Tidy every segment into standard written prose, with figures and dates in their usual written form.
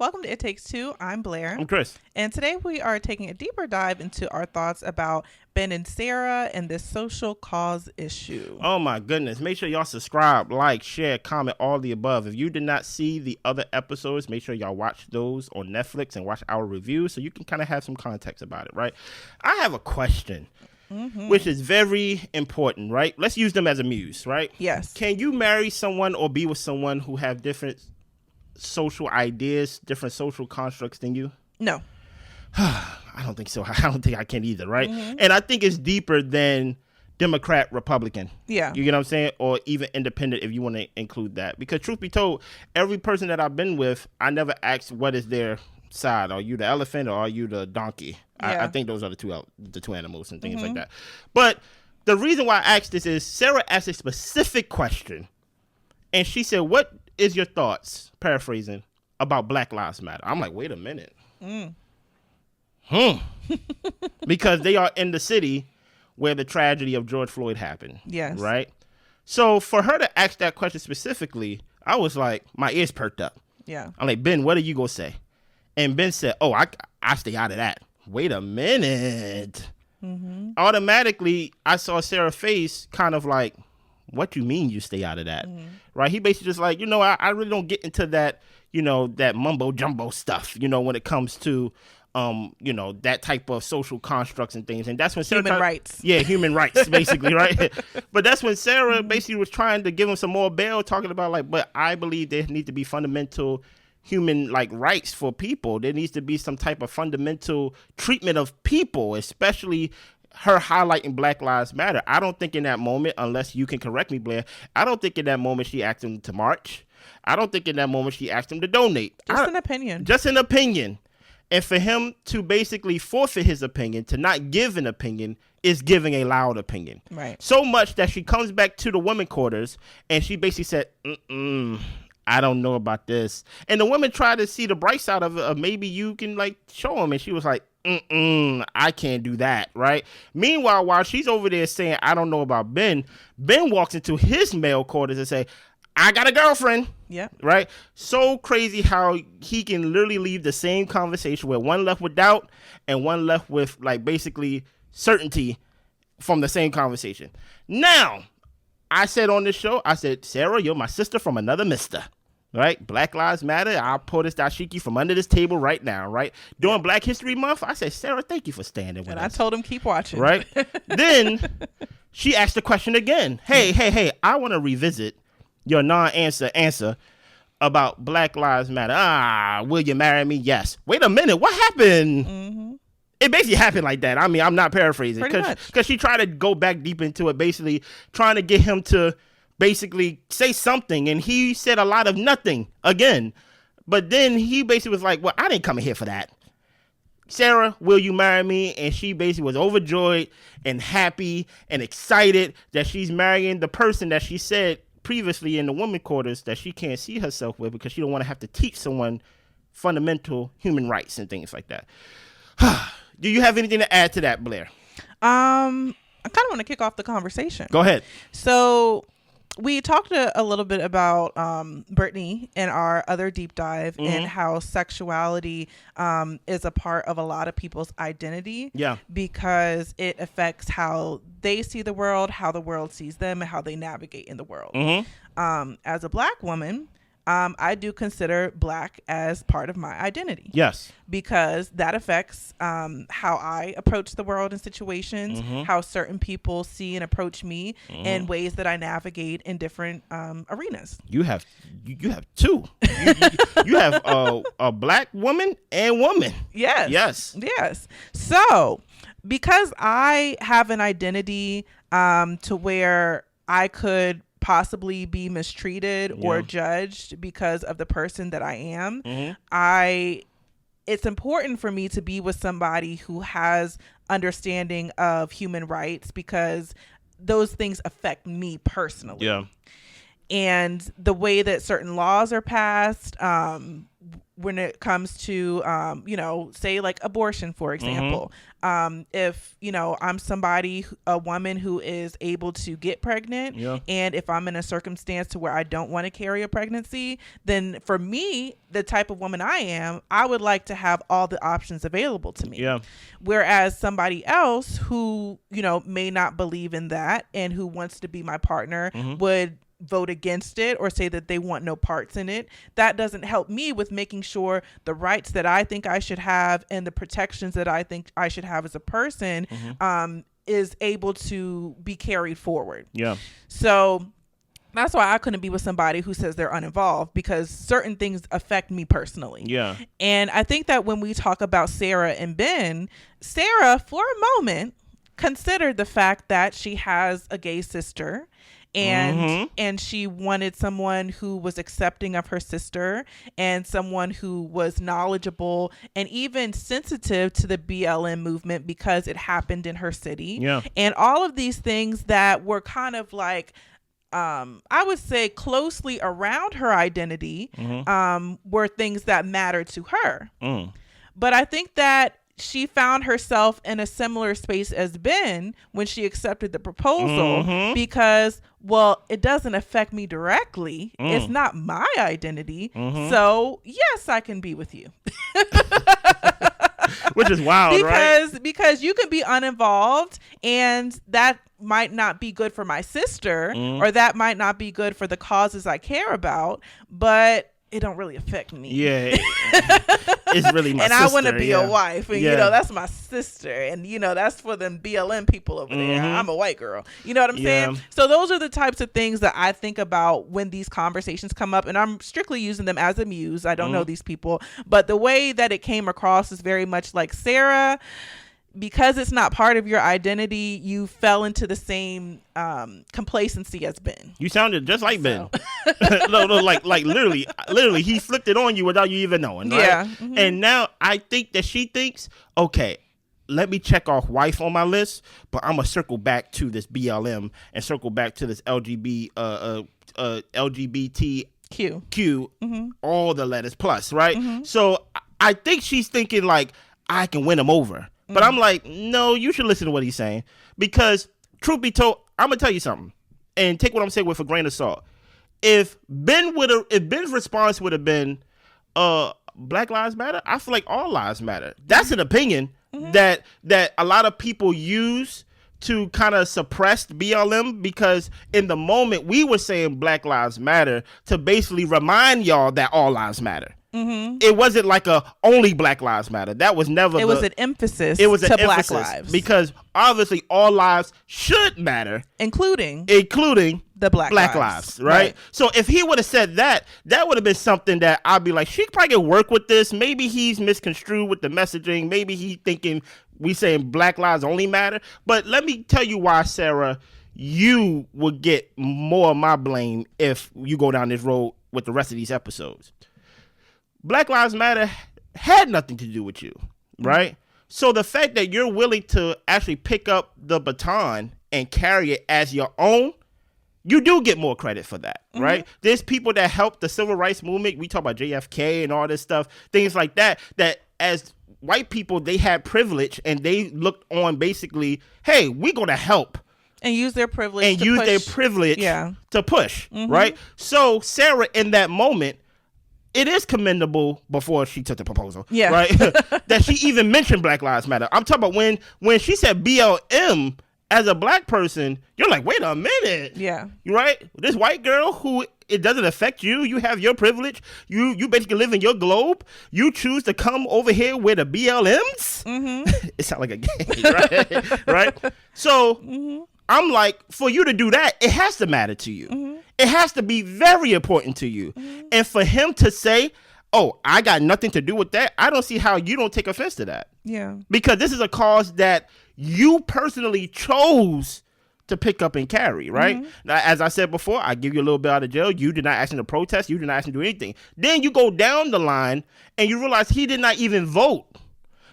Welcome to It Takes Two. I'm Blair. I'm Chris. And today we are taking a deeper dive into our thoughts about Ben and Sara and this social cause issue. Oh my goodness. Make sure y'all subscribe, like, share, comment, all the above. If you did not see the other episodes, make sure y'all watch those on Netflix and watch our review so you can kind of have some context about it, right? I have a question, which is very important, right? Let's use them as a muse, right? Yes. Can you marry someone or be with someone who have different social ideas, different social constructs than you? No. I don't think so. I don't think I can either, right? And I think it's deeper than Democrat, Republican. Yeah. You get what I'm saying? Or even independent if you want to include that. Because truth be told, every person that I've been with, I never asked what is their side. Are you the elephant or are you the donkey? Yeah. I think those are the two animals and things like that. But the reason why I asked this is Sara asked a specific question. And she said, what is your thoughts, paraphrasing, about Black Lives Matter? I'm like, wait a minute. Because they are in the city where the tragedy of George Floyd happened. Yes. Right? So for her to ask that question specifically, I was like, my ears perked up. Yeah. I'm like, Ben, what are you going to say? And Ben said, oh, I stay out of that. Wait a minute. Automatically, I saw Sara's face kind of like, what you mean you stay out of that? Right? He basically just like, I really don't get into that, that mumbo jumbo stuff, when it comes to, that type of social constructs and things. And that's when Sara Human rights. Yeah, human rights, basically, right? But that's when Sara basically was trying to give him some more bail, talking about like, but I believe there need to be fundamental human rights for people. There needs to be some type of fundamental treatment of people, especially her highlighting Black Lives Matter. I don't think in that moment, unless you can correct me, Blair, I don't think in that moment she asked him to march. I don't think in that moment she asked him to donate. Just an opinion. Just an opinion. And for him to basically forfeit his opinion, to not give an opinion, is giving a loud opinion. Right. So much that she comes back to the women quarters and she basically said, I don't know about this. And the women tried to see the bright side of it, maybe you can show them. And she was like, I can't do that, right? Meanwhile, while she's over there saying, I don't know about Ben walks into his male quarters and say, I got a girlfriend. Yeah. Right? So crazy how he can literally leave the same conversation where one left with doubt and one left with basically certainty from the same conversation. Now, I said on this show, I said, Sara, you're my sister from another mister. Right? Black Lives Matter. I'll pull this dashiki from under this table right now, right? During Black History Month, I said, Sara, thank you for standing with us. And I told him, keep watching. Right? Then she asked the question again. Hey, I want to revisit your answer about Black Lives Matter. Will you marry me? Yes. Wait a minute. What happened? It basically happened like that. I mean, I'm not paraphrasing. Because she tried to go back deep into it, basically trying to get him to basically say something, and he said a lot of nothing again. But then he basically was like, well, I didn't come in here for that. Sara, will you marry me? And she basically was overjoyed and happy and excited that she's marrying the person that she said previously in the women quarters that she can't see herself with because she don't want to have to teach someone fundamental human rights and things like that. Do you have anything to add to that, Blair? I kind of want to kick off the conversation. Go ahead. So we talked a little bit about Brittany in our other deep dive and how sexuality is a part of a lot of people's identity. Yeah. Because it affects how they see the world, how the world sees them, and how they navigate in the world. As a Black woman, I do consider Black as part of my identity. Yes. Because that affects how I approach the world in situations, how certain people see and approach me, and ways that I navigate in different arenas. You have two. You have a Black woman and woman. Yes. Yes. Yes. So because I have an identity to where I could possibly be mistreated or judged because of the person that I am, it's important for me to be with somebody who has understanding of human rights because those things affect me personally. Yeah. And the way that certain laws are passed, when it comes to, say like abortion, for example, if, I'm a woman who is able to get pregnant, and if I'm in a circumstance to where I don't want to carry a pregnancy, then for me, the type of woman I am, I would like to have all the options available to me. Yeah. Whereas somebody else who, may not believe in that and who wants to be my partner would vote against it or say that they want no parts in it. That doesn't help me with making sure the rights that I think I should have and the protections that I think I should have as a person is able to be carried forward. Yeah. So that's why I couldn't be with somebody who says they're uninvolved, because certain things affect me personally. Yeah. And I think that when we talk about Sara and Ben, Sara, for a moment, considered the fact that she has a gay sister, and she wanted someone who was accepting of her sister and someone who was knowledgeable and even sensitive to the BLM movement because it happened in her city. Yeah. And all of these things that were kind of like, I would say closely around her identity, were things that mattered to her. But I think that she found herself in a similar space as Ben when she accepted the proposal because, well, it doesn't affect me directly. It's not my identity. So yes, I can be with you. Which is wild, right? Because you can be uninvolved and that might not be good for my sister or that might not be good for the causes I care about, but it don't really affect me. Yeah. It's really my and sister. And I want to be a wife. And, that's my sister. And, that's for them BLM people over there. I'm a white girl. You know what I'm saying? So those are the types of things that I think about when these conversations come up. And I'm strictly using them as a muse. I don't know these people. But the way that it came across is very much like, Sara, because it's not part of your identity, you fell into the same complacency as Ben. You sounded just like Ben. No, like literally, he flipped it on you without you even knowing. Right? Yeah. And now I think that she thinks, okay, let me check off wife on my list, but I'm gonna circle back to this BLM and circle back to this LGBTQ, all the letters plus, right? So I think she's thinking like, I can win him over. But I'm like, no, you should listen to what he's saying, because truth be told, I'm gonna tell you something, and take what I'm saying with a grain of salt. If Ben's response would have been, Black Lives Matter, I feel like all lives matter. That's an opinion that a lot of people use to kind of suppress BLM, because in the moment we were saying Black Lives Matter to basically remind y'all that all lives matter. It wasn't like only Black Lives Matter. That was never. It was an emphasis. It was an emphasis Black lives, because obviously all lives should matter, including the Black lives, right? So if he would have said that would have been something that I'd be like, she could probably work with this. Maybe he's misconstrued with the messaging. Maybe he's thinking we saying Black lives only matter. But let me tell you why, Sara, you would get more of my blame if you go down this road with the rest of these episodes. Black Lives Matter had nothing to do with you, right? So the fact that you're willing to actually pick up the baton and carry it as your own, you do get more credit for that, right? There's people that helped the civil rights movement. We talk about JFK and all this stuff, things like that as white people, they had privilege and they looked on basically, hey, we're going to help. And use their privilege to push, right? So Sara, in that moment, it is commendable before she took the proposal, right? That she even mentioned Black Lives Matter. I'm talking about when she said BLM as a black person, you're like, wait a minute. Yeah. Right? This white girl who it doesn't affect you. You have your privilege. You basically live in your globe. You choose to come over here with the BLMs. It sounds like a game, right? Right? So I'm like, for you to do that, it has to matter to you. It has to be very important to you. And for him to say, oh, I got nothing to do with that, I don't see how you don't take offense to that. Yeah. Because this is a cause that you personally chose to pick up and carry, right? Now, as I said before, I give you a little bit out of jail. You did not ask him to protest. You did not ask him to do anything. Then you go down the line and you realize he did not even vote.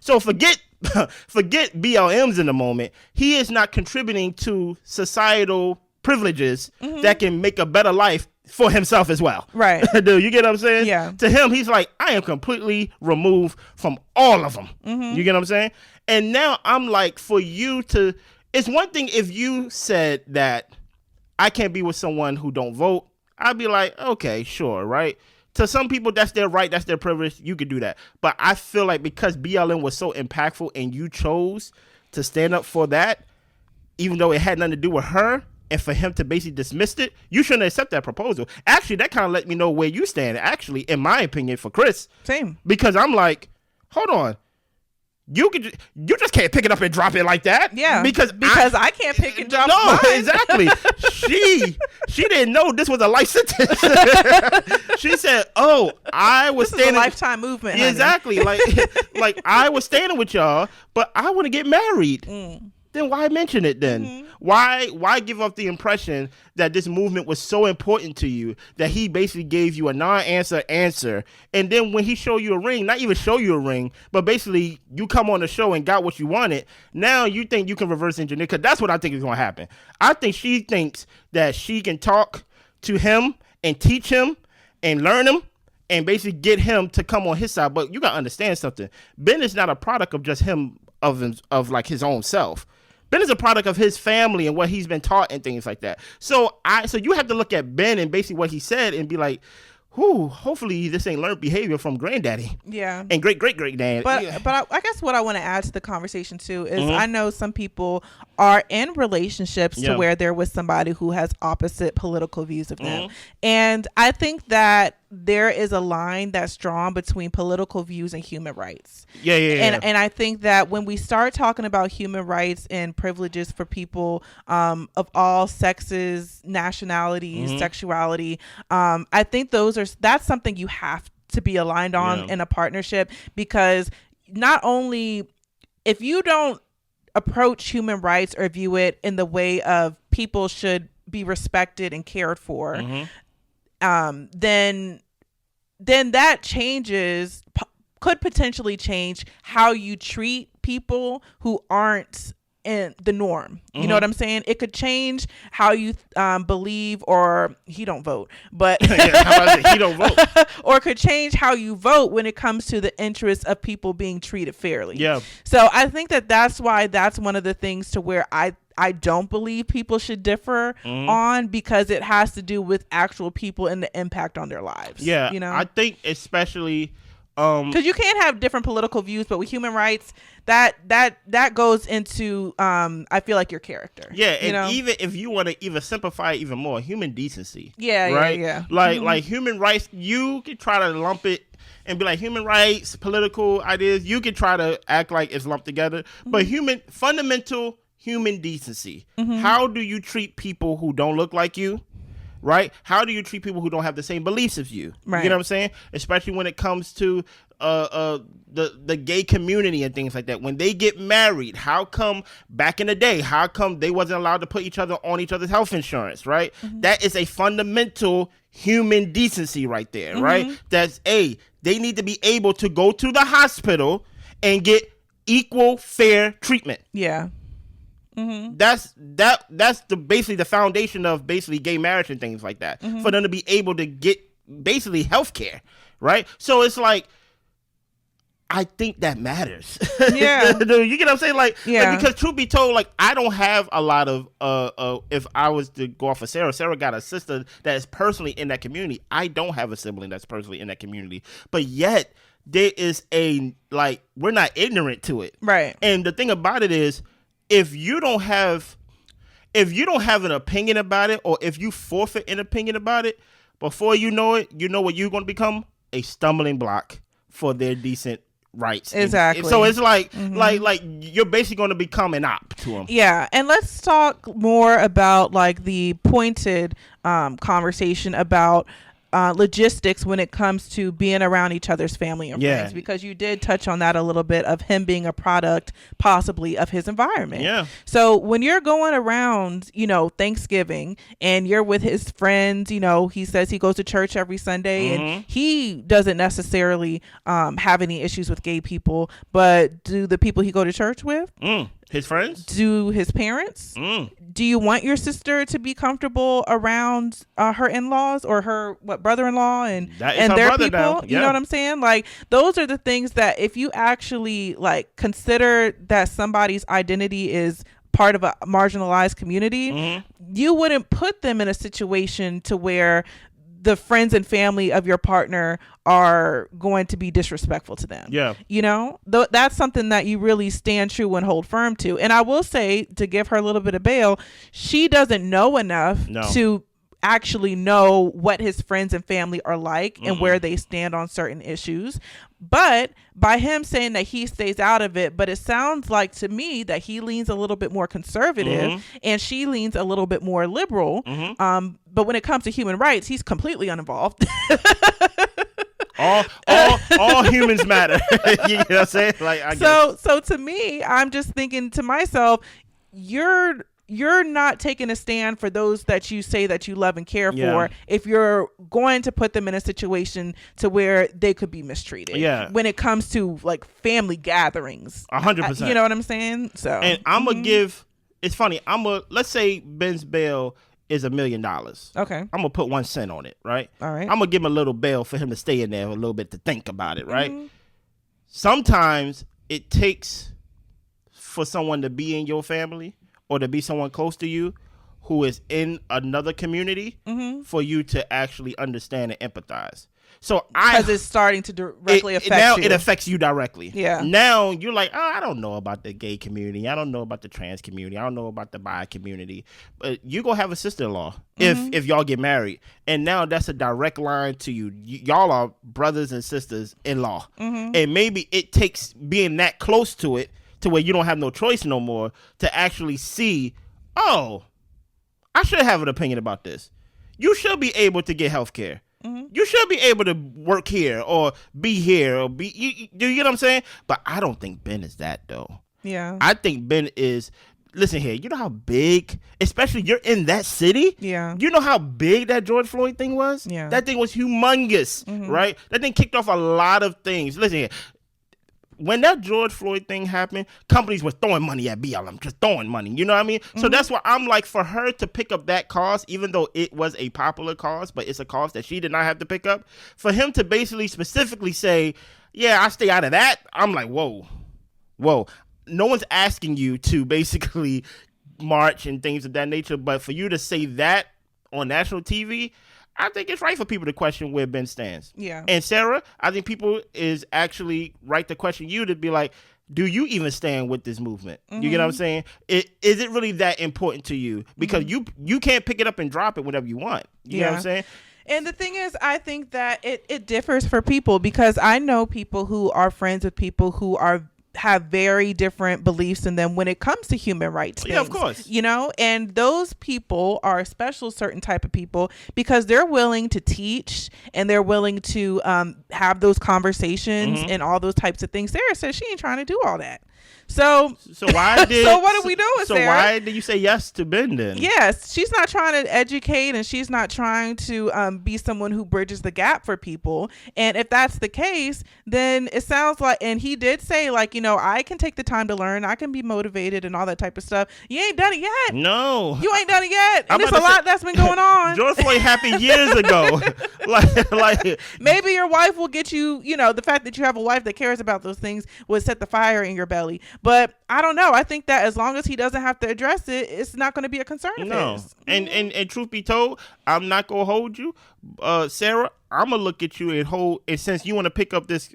So forget BLMs in the moment. He is not contributing to societal privileges that can make a better life for himself as well. Right. Dude, you get what I'm saying? Yeah. To him, he's like, I am completely removed from all of them. You get what I'm saying? And now I'm like, for you to, it's one thing if you said that I can't be with someone who don't vote. I'd be like, okay, sure, right? To some people, that's their right, that's their privilege. You could do that. But I feel like because BLM was so impactful and you chose to stand up for that, even though it had nothing to do with her, and for him to basically dismiss it, you shouldn't accept that proposal. Actually, that kind of let me know where you stand, actually, in my opinion, for Chris. Same. Because I'm like, hold on. You just can't pick it up and drop it like that. Yeah. Because I can't pick and drop no, mine. Exactly. She didn't know this was a life sentence. She said, "Oh, I was this standing." Is a lifetime movement. Yeah, exactly. Like I was standing with y'all, but I want to get married. Then why mention it then? Why give up the impression that this movement was so important to you that he basically gave you a non-answer answer, and then when he showed you a ring, not even show you a ring, but basically you come on the show and got what you wanted, now you think you can reverse engineer? Because that's what I think is going to happen. I think she thinks that she can talk to him and teach him and learn him and basically get him to come on his side. But you got to understand something. Ben is not a product of just him, of like his own self. Ben is a product of his family and what he's been taught and things like that. So you have to look at Ben and basically what he said and be like, hopefully this ain't learned behavior from granddaddy. Yeah. And great dad. But I guess what I want to add to the conversation too is I know some people are in relationships to where they're with somebody who has opposite political views of them. And I think that there is a line that's drawn between political views and human rights. Yeah. And I think that when we start talking about human rights and privileges for people of all sexes, nationalities, sexuality, I think that's something you have to be aligned on in a partnership, because not only if you don't approach human rights or view it in the way of people should be respected and cared for, then that could potentially change how you treat people who aren't in the norm. You know what I'm saying? It could change how you believe, or he don't vote, but how about he don't vote, or could change how you vote when it comes to the interests of people being treated fairly. Yeah. So I think that's why that's one of the things to where I don't believe people should differ on, because it has to do with actual people and the impact on their lives. Yeah. You know, I think especially because you can't have different political views, but with human rights, that goes into I feel like your character. Yeah, and even if you want to even simplify it even more, human decency. Yeah, right? Yeah. Like human rights, you could try to lump it and be like human rights, political ideas. You could try to act like it's lumped together, but fundamental human decency. How do you treat people who don't look like you? Right? How do you treat people who don't have the same beliefs as you? Right. You know what I'm saying? Especially when it comes to the gay community and things like that. When they get married, how come back in the day, how come they wasn't allowed to put each other on each other's health insurance, right? That is a fundamental human decency right there, right? That's they need to be able to go to the hospital and get equal fair treatment. Yeah. That's basically the foundation of basically gay marriage and things like that, for them to be able to get basically health care, right? So it's like, I think that matters. Yeah. You get what I'm saying? Like, because truth be told, like, I don't have a lot of if I was to go off of Sarah got a sister that is personally in that community. I don't have a sibling that's personally in that community, but yet there is we're not ignorant to it, right? And the thing about it is, if you don't have an opinion about it, or if you forfeit an opinion about it, before you know it, you know what you're going to become? A stumbling block for their decent rights. Exactly. So it's like you're basically going to become an op to them. Yeah. And let's talk more about like the pointed conversation about logistics when it comes to being around each other's family and friends, because you did touch on that a little bit, of him being a product possibly of his environment. Yeah. So when you're going around, Thanksgiving, and you're with his friends, he says he goes to church every Sunday, and he doesn't necessarily have any issues with gay people, but do the people he go to church with? His friends? Do his parents? Do you want your sister to be comfortable around her in-laws or her brother-in-law and their people? Yeah. You know what I'm saying? Like, those are the things that if you actually like consider that somebody's identity is part of a marginalized community, you wouldn't put them in a situation to where the friends and family of your partner are going to be disrespectful to them. Yeah. You know, that's something that you really stand true and hold firm to. And I will say, to give her a little bit of bail, she doesn't know enough to actually know what his friends and family are like and where they stand on certain issues. But by him saying that he stays out of it, but it sounds like to me that he leans a little bit more conservative and she leans a little bit more liberal. But when it comes to human rights, he's completely uninvolved. all humans matter. You know what I'm saying? Like, so to me, I'm just thinking to myself, you're not taking a stand for those that you say that you love and care for if you're going to put them in a situation to where they could be mistreated. Yeah. When it comes to like family gatherings. 100%. You know what I'm saying? So, and I'm going to give, it's funny. Let's say Ben's bail is $1 million. Okay. I'm going to put 1 cent on it. Right. All right. I'm going to give him a little bail for him to stay in there a little bit to think about it. Right. Sometimes it takes for someone to be in your family or to be someone close to you who is in another community for you to actually understand and empathize. So because it's starting to directly affect now you. It affects you directly. Yeah. Now you're like, oh, I don't know about the gay community. I don't know about the trans community. I don't know about the bi community. But you go have a sister-in-law if y'all get married. And now that's a direct line to you. Y'all are brothers and sisters-in-law. And maybe it takes being that close to it to where you don't have no choice no more to actually see, oh, I should have an opinion about this. You should be able to get health care. You should be able to work here or be here or be. You get what I'm saying? But I don't think Ben is that though. Yeah. I think Ben is. Listen here. You know how big, especially you're in that city. Yeah. You know how big that George Floyd thing was. Yeah. That thing was humongous, right? That thing kicked off a lot of things. Listen here. When that George Floyd thing happened, companies were throwing money at BLM, just throwing money. You know what I mean? So that's why I'm like, for her to pick up that cause, even though it was a popular cause, but it's a cause that she did not have to pick up, for him to basically specifically say, yeah, I stay out of that, I'm like, whoa. No one's asking you to basically march and things of that nature, but for you to say that on national TV, I think it's right for people to question where Ben stands. Yeah. And Sarah, I think people is actually right to question you to be like, do you even stand with this movement? You get what I'm saying? Is it really that important to you? Because you can't pick it up and drop it whenever you want. You know what I'm saying? And the thing is, I think that it differs for people, because I know people who are friends with people who have very different beliefs in them when it comes to human rights things, of course, you know, and those people are a special certain type of people because they're willing to teach and they're willing to have those conversations and all those types of things. Sarah says she ain't trying to do all that. So why did so what are we doing, so Sarah? Why did you say yes to Ben then? Yes, she's not trying to educate and she's not trying to be someone who bridges the gap for people. And if that's the case, then it sounds like, and he did say, like, you know, I can take the time to learn, I can be motivated and all that type of stuff. You ain't done it yet. No, you ain't done it yet. And there's a lot that's been going on. George Floyd happened years ago. like maybe your wife will get you, you know, the fact that you have a wife that cares about those things will set the fire in your belly. But I don't know. I think that as long as he doesn't have to address it, it's not going to be a concern of his. And truth be told, I'm not going to hold you, Sarah. I'm gonna look at you and since you want to pick up this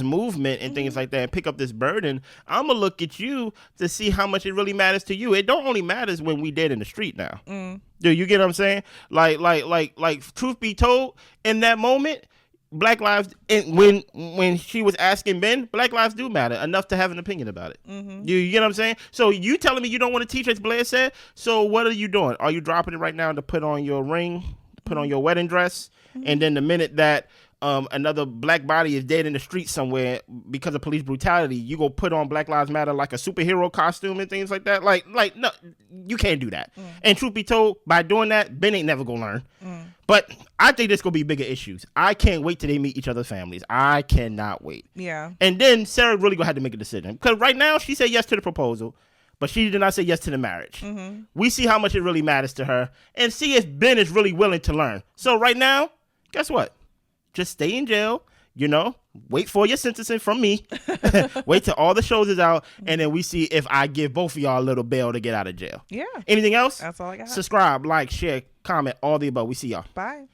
movement and things like that and pick up this burden, I'm gonna look at you to see how much it really matters to you. It don't only matters when we dead in the street now. Do you get what I'm saying? Like truth be told, in that moment, Black lives, and when she was asking Ben, Black lives do matter enough to have an opinion about it. You get what I'm saying? So you telling me you don't want to teach, as Blair said, so what are you doing? Are you dropping it right now to put on your ring, put on your wedding dress, and then the minute that another black body is dead in the street somewhere because of police brutality, you go put on Black Lives Matter like a superhero costume and things like that? Like no, you can't do that. And truth be told, by doing that, Ben ain't never gonna learn. But I think there's going to be bigger issues. I can't wait till they meet each other's families. I cannot wait. Yeah. And then Sarah really going to have to make a decision. Because right now, she said yes to the proposal, but she did not say yes to the marriage. Mm-hmm. We see how much it really matters to her and see if Ben is really willing to learn. So right now, guess what? Just stay in jail, wait for your sentencing from me. Wait till all the shows is out, and then we see if I give both of y'all a little bail to get out of jail. Yeah. Anything else? That's all I got. Subscribe, like, share, comment, all the above. We see y'all. Bye.